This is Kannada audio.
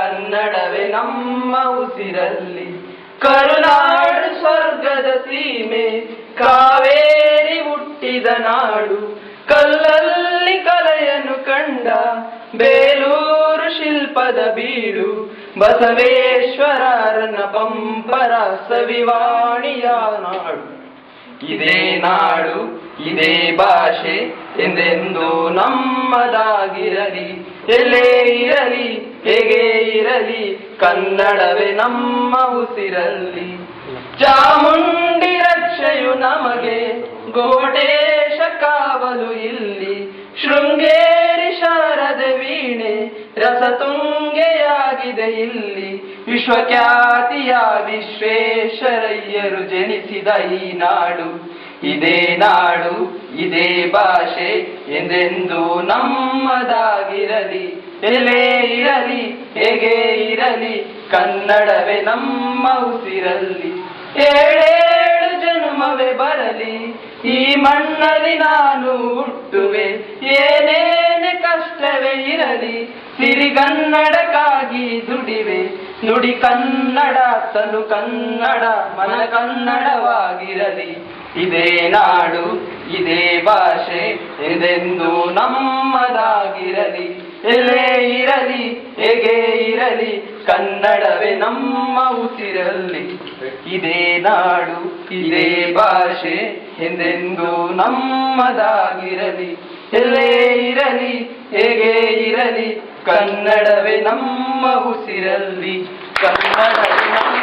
ಕನ್ನಡವೇ ನಮ್ಮ ಉಸಿರಲ್ಲಿ. ಕರುನಾಡು ಸ್ವರ್ಗದ ಸೀಮೆ, ಕಾವೇರಿ ಹುಟ್ಟಿದ ನಾಡು, ಕಲ್ಲಲ್ಲಿ ಕಲೆಯನ್ನು ಕಂಡ ಬೇಲೂರು ಶಿಲ್ಪದ ಬೀಡು, ಬಸವೇಶ್ವರನ ಪಂಪರ ಸವಿವಾಣಿಯ ನಾಡು. ಇದೇ ನಾಡು ಇದೇ ಭಾಷೆ ಎಂದೆಂದು ನಮ್ಮದಾಗಿರಲಿ. ಎಲ್ಲೇ ಇರಲಿ ಹೇಗೆ ಇರಲಿ ಕನ್ನಡವೇ ನಮ್ಮ ಉಸಿರಲ್ಲಿ. ಚಾಮುಂಡಿ ರಕ್ಷೆಯು ನಮಗೆ, ಗೋಟೇಶ ಕಾವಲು ಇಲ್ಲಿ. ಶೃಂಗೇರಿ ಶಾರದೆ ವೀಣೆ ರಸತುಂಗೆಯಾಗಿದೆ ಇಲ್ಲಿ. ವಿಶ್ವಖ್ಯಾತಿಯ ವಿಶ್ವೇಶ್ವರಯ್ಯರು ಜನಿಸಿದ ಈ ನಾಡು. ಇದೇ ನಾಡು ಇದೇ ಭಾಷೆ ಎಂದೆಂದು ನಮ್ಮದಾಗಿರಲಿ. ಎಲ್ಲೇ ಇರಲಿ ಹೇಗೆ ಇರಲಿ ಕನ್ನಡವೇ ನಮ್ಮ ಉಸಿರಲ್ಲಿ. ಏಳೇಳು ಜನ್ಮವೇ ಬರಲಿ ಈ ಮಣ್ಣಲ್ಲಿ ನಾನು ಹುಟ್ಟುವೆ. ಏನೇನೆ ಕಷ್ಟವೇ ಇರಲಿ ಸಿರಿಗನ್ನಡಕ್ಕಾಗಿ ದುಡಿವೆ. ನುಡಿ ಕನ್ನಡ ತನು ಕನ್ನಡ ಮನ ಕನ್ನಡವಾಗಿರಲಿ. ಇದೇ ನಾಡು ಇದೇ ಭಾಷೆ ಎಂದೆಂದು ನಮ್ಮದಾಗಿರಲಿ. ಎಲ್ಲೇ ಇರಲಿ ಹೇಗೆ ಇರಲಿ ಕನ್ನಡವೇ ನಮ್ಮ ಉಸಿರಲ್ಲಿ. ಇದೇ ನಾಡು ಇದೇ ಭಾಷೆ ಎಂದೆಂದು ನಮ್ಮದಾಗಿರಲಿ. ಎಲ್ಲೇ ಇರಲಿ ಹೇಗೆ ಇರಲಿ ಕನ್ನಡವೇ ನಮ್ಮ ಉಸಿರಲ್ಲಿ. ಕನ್ನಡವೇ